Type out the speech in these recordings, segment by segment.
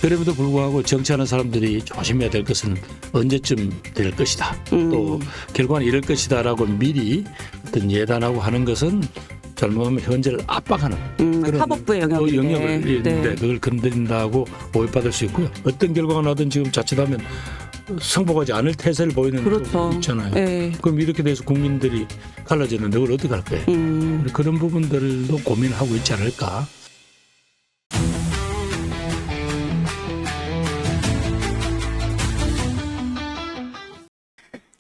그럼에도 불구하고 정치하는 사람들이 조심해야 될 것은 언제쯤 될 것이다. 또 결과는 이럴 것이다라고 미리 어떤 예단하고 하는 것은 잘못하면 현재를 압박하는 그런 사법부의 영역을 네. 그걸 건드린다고 오해받을 수 있고요. 어떤 결과가 나든 지금 자칫하면 승복하지 않을 태세를 보이는 그렇죠. 쪽이 있잖아요. 네. 그럼 이렇게 돼서 국민들이 갈라지는데 그걸 어떻게 할 거예요? 그런 부분들도 고민하고 있지 않을까.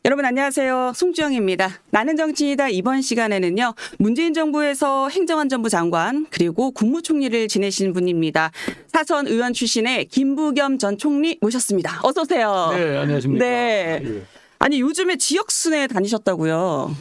여러분 안녕하세요. 송주영입니다. 나는 정치이다. 이번 시간에는요. 문재인 정부에서 행정안전부 장관 그리고 국무총리를 지내신 분입니다. 사선 의원 출신의 김부겸 전 총리 모셨습니다. 어서 오세요. 네, 안녕하십니까. 네. 예. 아니 요즘에 지역 순회 다니셨다고요.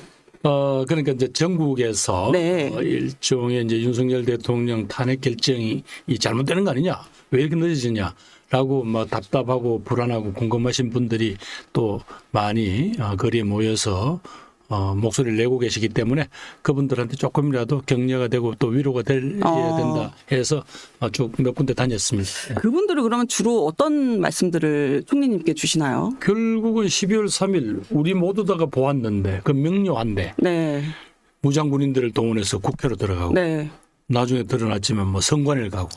그러니까 이제 전국에서 네. 일종의 이제 윤석열 대통령 탄핵 결정이 잘못되는 거 아니냐? 왜 이렇게 늦어지냐? 라고 뭐 답답하고 불안하고 궁금하신 분들이 또 많이 거리에 모여서 목소리를 내고 계시기 때문에 그분들한테 조금이라도 격려가 되고 또 위로가 돼야 된다 해서 쭉 몇 군데 다녔습니다. 그분들은 그러면 주로 어떤 말씀들을 총리님께 주시나요? 결국은 12월 3일 우리 모두 다가 보았는데 그 명료한데 네. 무장군인들을 동원해서 국회로 들어가고 네. 나중에 드러났지만 뭐 선관위를 가고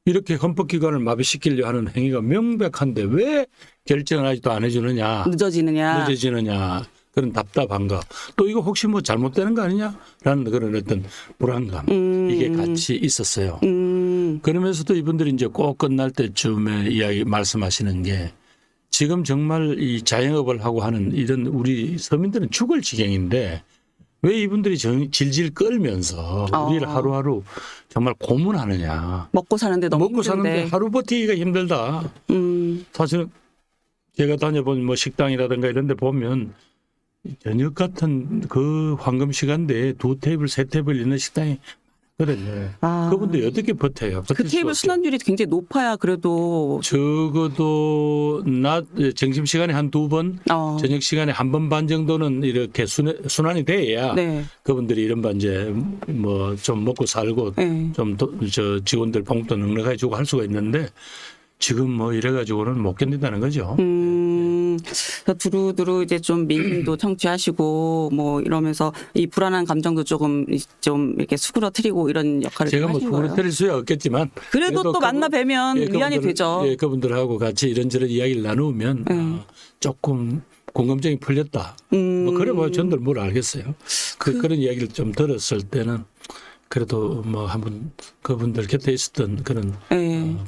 이렇게 헌법기관을 마비시키려 하는 행위가 명백한데 왜 결정을 아직도 안 해주느냐. 늦어지느냐. 그런 답답함과 또 이거 혹시 뭐 잘못되는 거 아니냐라는 그런 어떤 불안감 이게 같이 있었어요. 그러면서도 이분들이 이제 꼭 끝날 때쯤에 이야기 말씀하시는 게 지금 정말 이 자영업을 하고 하는 이런 우리 서민들은 죽을 지경인데 왜 이분들이 질질 끌면서 우리를 하루하루 정말 고문하느냐. 먹고 사는데 너무 먹고 힘든데. 사는데 하루 버티기가 힘들다. 사실은 제가 다녀본 뭐 식당이라든가 이런 데 보면 저녁 같은 그 황금 시간대에 2테이블, 3테이블 있는 식당이 그랬네. 그분들이 어떻게 버텨요? 그 테이블 순환율이 굉장히 높아야 그래도 적어도 낮 점심시간에 한 2번 저녁 시간에 1번 반 정도는 이렇게 순환이 돼야 네. 그분들이 이런 반 이제 뭐 좀 먹고 살고 네. 좀 저 직원들 봉투 넉넉하게 주고 할 수가 있는데 지금 뭐 이래가지고는 못 견딘다는 거죠. 두루두루 이제 좀 민심도 청취하시고 뭐 이러면서 이 불안한 감정도 좀 이렇게 수그러뜨리고 이런 역할을 제가 뭐 하시는 거예요. 수그러뜨릴 수야 없겠지만 그래도 또 만나 뵈면 위안이 되죠. 예, 그분들하고 같이 이런저런 이야기를 나누면 조금 궁금증이 풀렸다. 뭐 그래 봐 전들 뭘 알겠어요. 그런 이야기를 좀 들었을 때는 그래도 뭐 한번 그분들 곁에 있었던 그런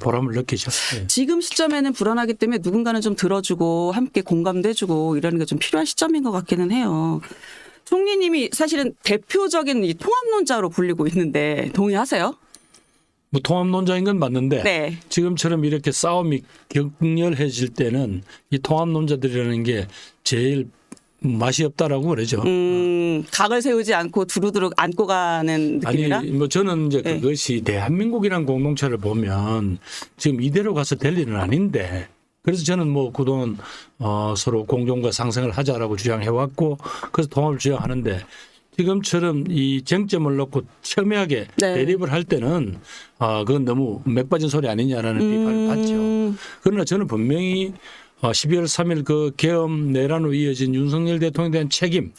보람을 느끼죠. 예. 지금 시점에는 불안하기 때문에 누군가는 좀 들어주고 함께 공감도 해주고 이러는 게 좀 필요한 시점인 것 같기는 해요. 총리님이 사실은 대표적인 이 통합론자로 불리고 있는데 동의하세요? 뭐 통합론자인 건 맞는데 네. 지금처럼 이렇게 싸움이 격렬해질 때는 이 통합론자들이라는 게 제일 맛이 없다라고 그러죠. 각을 세우지 않고 두루두루 안고 가는 느낌이라? 아니 뭐 저는 이제 그것이 대한민국이라는 공동체를 보면 지금 이대로 가서 될 일은 아닌데 그래서 저는 뭐 그동안 서로 공존과 상생을 하자라고 주장해왔고 그래서 통합을 주장하는데 지금처럼 이 쟁점을 놓고 첨예하게 대립을 할 때는 그건 너무 맥 빠진 소리 아니냐라는 비판을 받죠. 그러나 저는 분명히 12월 3일 그 계엄 내란으로 이어진 윤석열 대통령에 대한 책임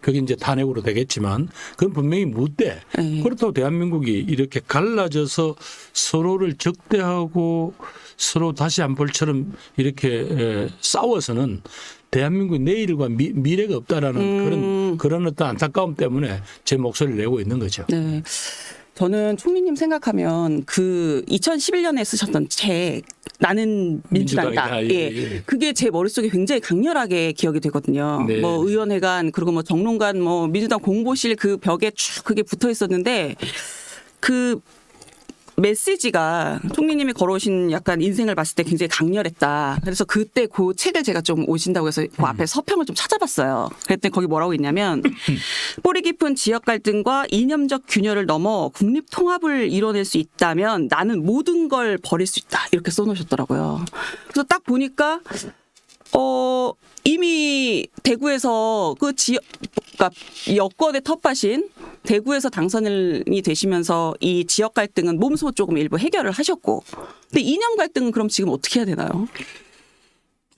그게 이제 탄핵으로 되겠지만 그건 분명히 묻되 그렇다고 대한민국이 이렇게 갈라져서 서로를 적대하고 서로 다시 안 볼처럼 이렇게 싸워서는 대한민국의 내일과 미래가 없다라는 그런 어떤 안타까움 때문에 제 목소리를 내고 있는 거죠. 네. 저는 총리님 생각하면 그 2011년에 쓰셨던 책 나는 민주당이다. 예. 그게 제 머릿속에 굉장히 강렬하게 기억이 되거든요. 네. 뭐 의원회관 그리고 뭐 정론관 뭐 민주당 공보실 그 벽에 쭉 그게 붙어 있었는데 그 메시지가 총리님이 걸어오신 약간 인생을 봤을 때 굉장히 강렬했다. 그래서 그때 그 책을 제가 좀 오신다고 해서 그 앞에 서평을 좀 찾아봤어요. 그랬더니 거기 뭐라고 있냐면 뿌리 깊은 지역 갈등과 이념적 균열을 넘어 국립 통합을 이뤄낼 수 있다면 나는 모든 걸 버릴 수 있다. 이렇게 써놓으셨더라고요. 그래서 딱 보니까 이미 대구에서 그 지역 그러니까 여권의 텃밭인 대구에서 당선이 되시면서 이 지역 갈등은 몸소 조금 일부 해결을 하셨고, 근데 이념 갈등은 그럼 지금 어떻게 해야 되나요?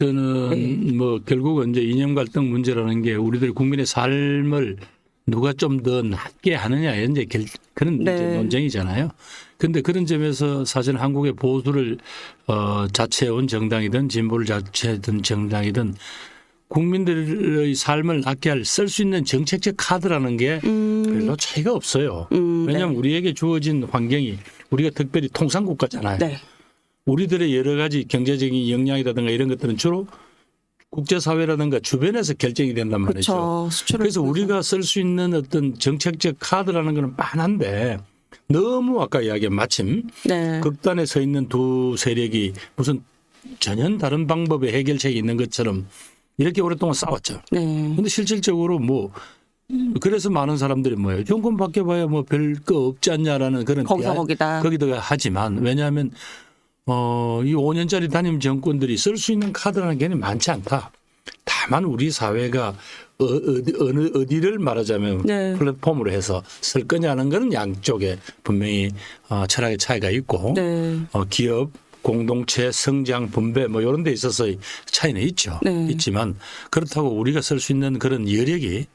저는 뭐 결국은 이제 이념 갈등 문제라는 게 우리들 국민의 삶을 누가 좀 더 낫게 하느냐 이제 그런 네. 이제 논쟁이잖아요. 그런데 그런 점에서 사실 한국의 보수를 자처해온 정당이든 진보를 자처해던 정당이든 국민들의 삶을 낫게 할 쓸 수 있는 정책적 카드라는 게 별로 차이가 없어요. 왜냐하면 네. 우리에게 주어진 환경이 우리가 특별히 통상국가잖아요. 네. 우리들의 여러 가지 경제적인 역량이라든가 이런 것들은 주로 국제사회라든가 주변에서 결정이 된단 말이죠. 그렇죠. 수출을 그래서 통해서. 우리가 쓸 수 있는 어떤 정책적 카드라는 것은 많은데 너무 아까 이야기한 마침 네. 극단에 서 있는 두 세력이 무슨 전혀 다른 방법의 해결책이 있는 것처럼 이렇게 오랫동안 싸웠죠. 네. 근데 실질적으로 뭐 그래서 많은 사람들이 뭐예요. 정권 바뀌어봐야 뭐 별 거 없지 않냐라는 그런 거기서 거기다. 거기다가 하지만 왜냐하면 이 5년짜리 단임 정권들이 쓸 수 있는 카드라는 게 많지 않다. 다만 우리 사회가 어디를 말하자면 네. 플랫폼으로 해서 쓸 거냐는 것은 양쪽에 분명히 철학의 차이가 있고 네. 기업 공동체 성장 분배 뭐 이런 데 있어서 차이는 있죠. 네. 있지만 그렇다고 우리가 쓸 수 있는 그런 여력이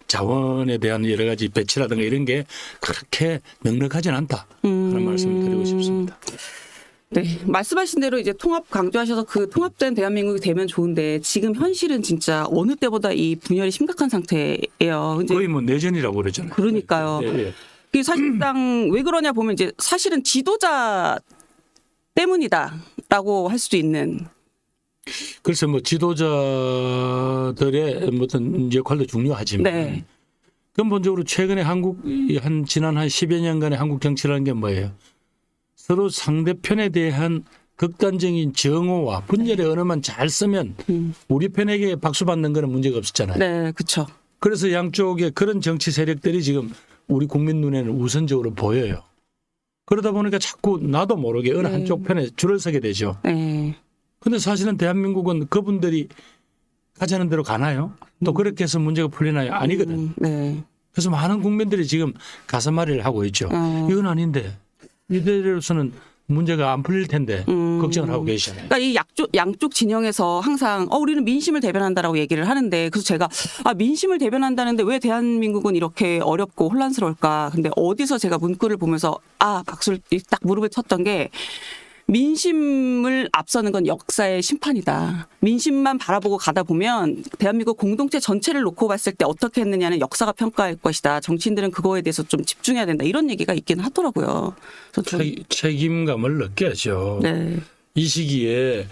자원에 대한 여러 가지 배치라든가 이런 게 그렇게 넉넉하진 않다. 그런 말씀을 드리고 싶습니다. 네, 말씀하신 대로 이제 통합 강조하셔서 그 통합된 대한민국이 되면 좋은데 지금 현실은 진짜 어느 때보다 이 분열이 심각한 상태예요. 이제 거의 뭐 내전이라고 그러잖아요. 그러니까요. 예, 예. 그 사실상 왜 그러냐 보면 이제 사실은 지도자 때문이다라고 할 수도 있는. 글쎄 뭐 지도자들의 어떤 역할도 중요하지만 네. 근본적으로 최근에 지난 한 10여 년간의 한국 정치라는 게 뭐예요? 서로 상대편에 대한 극단적인 정오와 분열의 언어만 잘 쓰면 우리 편에게 박수 받는 거는 문제가 없었잖아요. 네, 그렇죠. 그래서 양쪽의 그런 정치 세력들이 지금 우리 국민 눈에는 우선적으로 보여요. 그러다 보니까 자꾸 나도 모르게 어느 한쪽 편에 줄을 서게 되죠. 네. 근데 사실은 대한민국은 그분들이 가자는 대로 가나요? 또 그렇게 해서 문제가 풀리나요? 아니거든. 네. 그래서 많은 국민들이 지금 가슴앓이를 하고 있죠. 이건 아닌데 이대로서는 문제가 안 풀릴 텐데 걱정을 하고 계시잖아요. 그러니까 이 양쪽 진영에서 항상 우리는 민심을 대변한다라고 얘기를 하는데 그래서 제가 민심을 대변한다는데 왜 대한민국은 이렇게 어렵고 혼란스러울까? 근데 어디서 제가 문구를 보면서 박수를 딱 무릎을 쳤던 게 민심을 앞서는 건 역사의 심판이다. 민심만 바라보고 가다 보면 대한민국 공동체 전체를 놓고 봤을 때 어떻게 했느냐는 역사가 평가할 것이다. 정치인들은 그거에 대해서 좀 집중해야 된다. 이런 얘기가 있기는 하더라고요. 그래서 책임감을 느껴야죠. 네. 이 시기에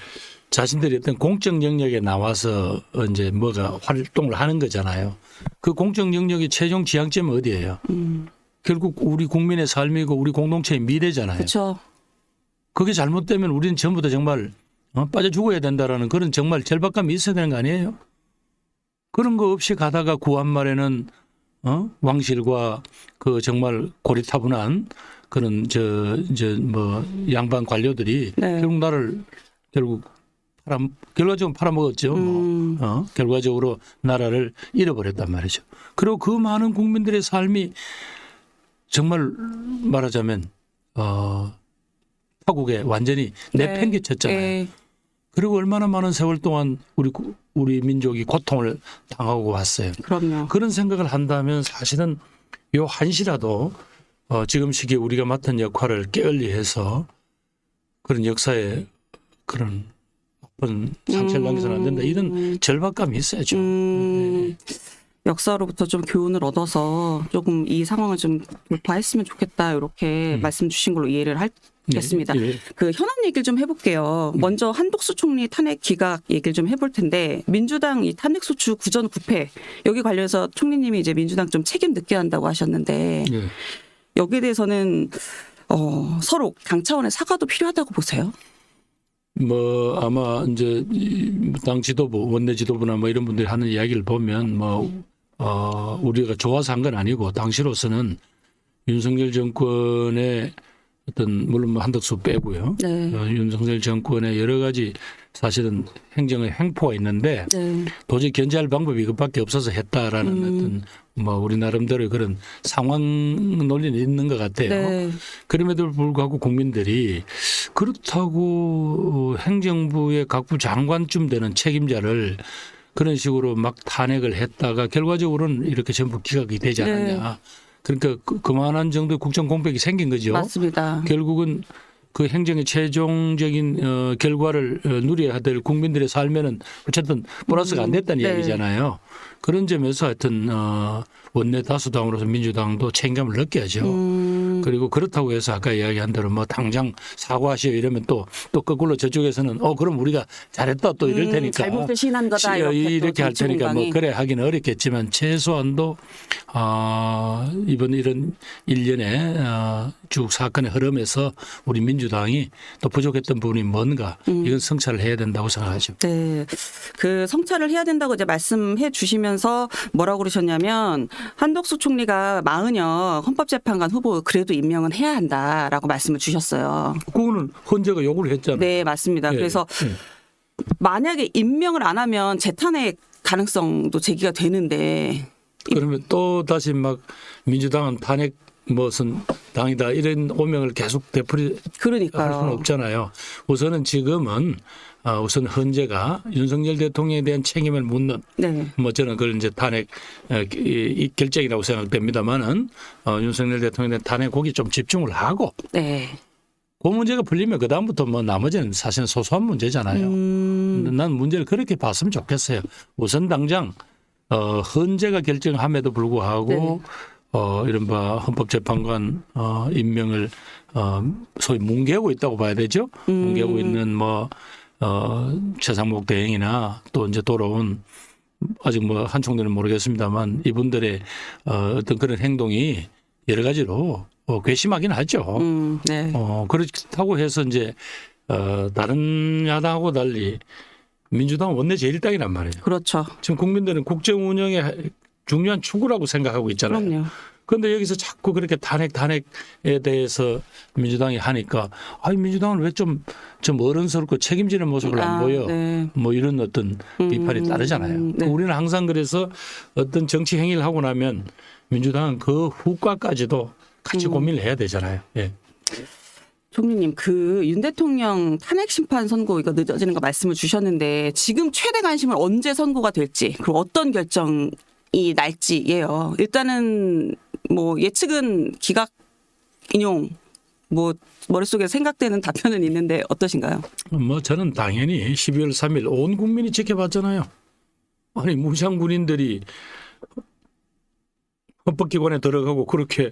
자신들이 어떤 공적 영역에 나와서 이제 뭐가 활동을 하는 거잖아요. 그 공적 영역의 최종 지향점은 어디예요? 결국 우리 국민의 삶이고 우리 공동체의 미래잖아요. 그렇죠. 그게 잘못되면 우리는 전부 다 정말 빠져 죽어야 된다라는 그런 정말 절박감이 있어야 되는 거 아니에요? 그런 거 없이 가다가 구한 말에는 왕실과 그 정말 고리타분한 그런 뭐 양반 관료들이 네. 결국 나를 결과적으로 팔아먹었죠. 결과적으로 나라를 잃어버렸단 말이죠. 그리고 그 많은 국민들의 삶이 정말 말하자면 타국에 완전히 내팽개쳤잖아요. 네. 그리고 얼마나 많은 세월 동안 우리 민족이 고통을 당하고 왔어요. 그럼요. 그런 생각을 한다면 사실은 요 한시라도 지금 시기에 우리가 맡은 역할을 게을리해서 그런 역사에 그런 나쁜 상처를 남겨서는 안 된다. 이런 절박감이 있어야죠. 역사로부터 좀 교훈을 얻어서 조금 이 상황을 좀 돌파했으면 좋겠다. 이렇게 말씀 주신 걸로 이해를 하겠습니다. 예. 그 현안 얘기를 좀 해볼게요. 먼저 한독수 총리 탄핵 기각 얘기를 좀 해볼 텐데 민주당 이 탄핵소추 구전 9패 여기 관련해서 총리님이 이제 민주당 좀 책임 느껴 한다고 하셨는데 예. 여기에 대해서는 서로 당 차원의 사과도 필요하다고 보세요? 뭐 아마 이제 당 지도부, 원내 지도부나 뭐 이런 분들이 하는 이야기를 보면 우리가 좋아서 한 건 아니고 당시로서는 윤석열 정권의 어떤 물론 뭐 한덕수 빼고요. 네. 윤석열 정권의 여러 가지 사실은 행정의 횡포가 있는데 네. 도저히 견제할 방법이 이것밖에 없어서 했다라는 어떤 뭐 우리 나름대로의 그런 상황 논리는 있는 것 같아요. 네. 그럼에도 불구하고 국민들이 그렇다고 행정부의 각부 장관쯤 되는 책임자를 그런 식으로 막 탄핵을 했다가 결과적으로는 이렇게 전부 기각이 되지 않았냐. 그러니까 그만한 정도의 국정 공백이 생긴 거죠. 맞습니다. 결국은 그 행정의 최종적인 결과를 누려야 될 국민들의 삶에는 어쨌든 플러스가 안 됐다는 네. 이야기잖아요. 그런 점에서 하여튼 원내 다수당으로서 민주당도 책임감을 느껴야죠. 그리고 그렇다고 해서 아까 이야기한 대로 뭐 당장 사과하시오 이러면 또 거꾸로 저쪽에서는 그럼 우리가 잘했다 또 이럴 테니까 잘못을 시인한 거다 이렇게 할 정치 테니까 뭐 공방이. 그래 하기는 어렵겠지만 최소한도 이번 이런 일련의 쭉 사건의 흐름에서 우리 민주당이 또 부족했던 부분이 뭔가 이건 성찰을 해야 된다고 생각하죠. 네. 그 성찰을 해야 된다고 이제 말씀해 주시면서 뭐라고 그러셨냐면 한덕수 총리가 마은혁 헌법재판관 후보 그래도 임명은 해야 한다라고 말씀을 주셨어요. 그거는 헌재가 요구를 했잖아요. 네, 맞습니다. 예, 그래서 예. 만약에 임명을 안 하면 재탄핵 가능성도 제기가 되는데 그러면 또 다시 막 민주당은 탄핵 무슨 당이다 이런 오명을 계속 되풀이 할 수는 그러니까요. 없잖아요. 우선은 지금은 우선 헌재가 윤석열 대통령에 대한 책임을 묻는 네. 뭐 저는 그걸 이제 탄핵 이 결정이라고 생각됩니다만은 윤석열 대통령에 대한 탄핵 거기 좀 집중을 하고 네. 그 문제가 풀리면 그 다음부터 뭐 나머지는 사실은 소소한 문제잖아요. 근데 난 문제를 그렇게 봤으면 좋겠어요. 우선 당장 헌재가 결정함에도 불구하고 이른바 헌법재판관 임명을 소위 뭉개고 있다고 봐야 되죠. 뭉개고 있는 뭐 최상목 대행이나 또 이제 돌아온 아직 뭐 한 총리는 모르겠습니다만 이분들의 어떤 그런 행동이 여러 가지로 괘씸하긴 하죠. 네. 그렇다고 해서 이제 다른 야당하고 달리 민주당은 원내 제1당이란 말이에요. 그렇죠. 지금 국민들은 국정 운영의 중요한 축으라고 생각하고 있잖아요. 그럼요. 그런데 여기서 자꾸 그렇게 탄핵에 대해서 민주당이 하니까 민주당은 왜 좀 어른스럽고 책임지는 모습을 안 보여. 네. 뭐 이런 어떤 비판이 따르잖아요. 네. 우리는 항상 그래서 어떤 정치 행위를 하고 나면 민주당은 그 후과까지도 같이 고민을 해야 되잖아요. 예. 총리님, 그 윤 대통령 탄핵 심판 선고 이거 늦어지는 거 말씀을 주셨는데 지금 최대 관심은 언제 선고가 될지 그리고 어떤 결정이 날지예요. 일단은 뭐 예측은 기각 인용 뭐 머릿속에 생각되는 답변은 있는데 어떠신가요? 뭐 저는 당연히 12월 3일 온 국민이 지켜봤잖아요. 아니 무장 군인들이 헌법기관에 들어가고 그렇게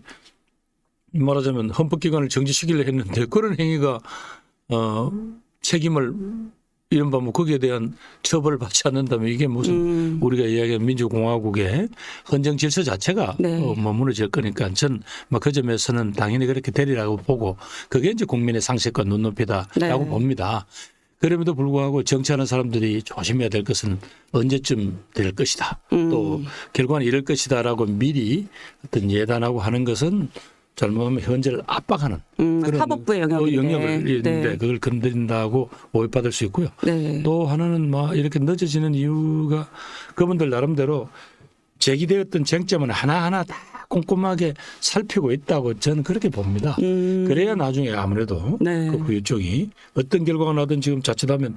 말하자면 헌법기관을 정지시키려 했는데 그런 행위가 책임을 이른바 뭐 거기에 대한 처벌을 받지 않는다면 이게 무슨 우리가 이야기하는 민주공화국의 헌정 질서 자체가 네. 뭐 무너질 거니까 전 그 점에서는 당연히 그렇게 되리라고 보고 그게 이제 국민의 상식과 눈높이다라고 네. 봅니다. 그럼에도 불구하고 정치하는 사람들이 조심해야 될 것은 언제쯤 될 것이다. 또 결과는 이럴 것이다라고 미리 어떤 예단하고 하는 것은 잘못하면 현재를 압박하는 그런 사법부의 영역인데. 영역을 있는데 네. 그걸 건드린다고 오해받을 수 있고요. 네. 또 하나는 뭐 이렇게 늦어지는 이유가 그분들 나름대로 제기되었던 쟁점은 하나하나 다 꼼꼼하게 살피고 있다고 저는 그렇게 봅니다. 그래야 나중에 아무래도 네. 그 후유 쪽이 어떤 결과가 나든 지금 자칫하면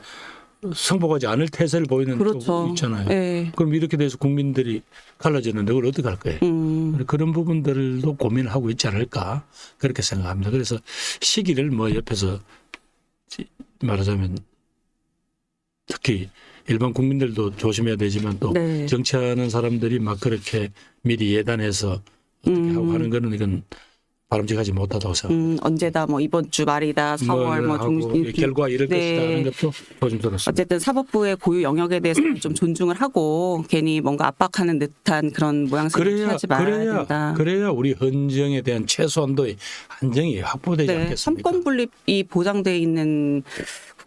승복하지 않을 태세를 보이는 그렇죠. 쪽 있잖아요. 네. 그럼 이렇게 돼서 국민들이 갈라지는데 그걸 어떻게 할 거예요? 그런 부분들도 고민을 하고 있지 않을까 그렇게 생각합니다. 그래서 시기를 뭐 옆에서 말하자면 특히 일반 국민들도 조심해야 되지만 또 네. 정치하는 사람들이 막 그렇게 미리 예단해서 어떻게 하고 하는 거는 이건 바람직하지 못하다고 생각합니다. 언제다 뭐 이번 주 말이다 4월 뭐 하고 중 결과 이럴 네. 것이다 하는 것도 조심스럽습니다. 어쨌든 사법부의 고유 영역에 대해서 좀 존중을 하고 괜히 뭔가 압박하는 듯한 그런 모양새를 취하지 말아야 된다. 그래야 우리 헌정에 대한 최소한도의 안정이 확보되지 네, 않겠습니까? 삼권 분립이 보장돼 있는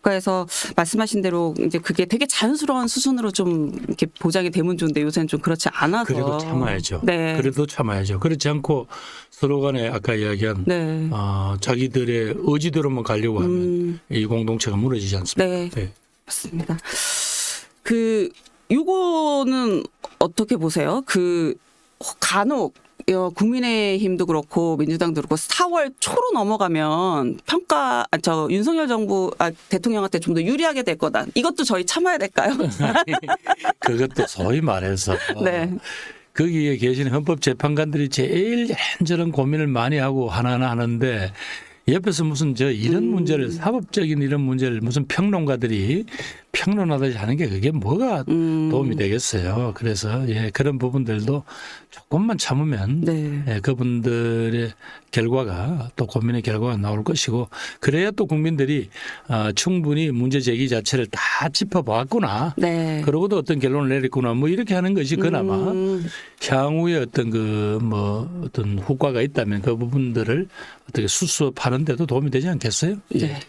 국가에서 말씀하신 대로 이제 그게 되게 자연스러운 수순으로 좀 이렇게 보장이 되면 좋은데 요새는 좀 그렇지 않아서. 그래도 참아야죠. 네. 그래도 참아야죠. 그렇지 않고 서로 간에 아까 이야기한 네. 자기들의 의지대로만 가려고 하면 이 공동체가 무너지지 않습니까? 네. 네. 맞습니다. 요거는 어떻게 보세요? 간혹 국민의힘도 그렇고 민주당도 그렇고 4월 초로 넘어가면 윤석열 정부 대통령한테 좀 더 유리하게 될 거다. 이것도 저희 참아야 될까요? 그것도 소위 말해서 네. 거기에 계신 헌법재판관들이 제일 이런저런 고민을 많이 하고 하나하나 하는데 옆에서 무슨 이런 문제를 사법적인 이런 문제를 무슨 평론가들이 평론하듯이 하는 게 그게 뭐가 도움이 되겠어요. 그래서 그런 부분들도 조금만 참으면 네. 그분들의 결과가 또 고민의 결과가 나올 것이고 그래야 또 국민들이 충분히 문제 제기 자체를 다 짚어봤구나. 네. 그러고도 어떤 결론을 내렸구나. 뭐 이렇게 하는 것이 그나마 향후에 어떤 후과가 있다면 그 부분들을 어떻게 수습하는 데도 도움이 되지 않겠어요? 네.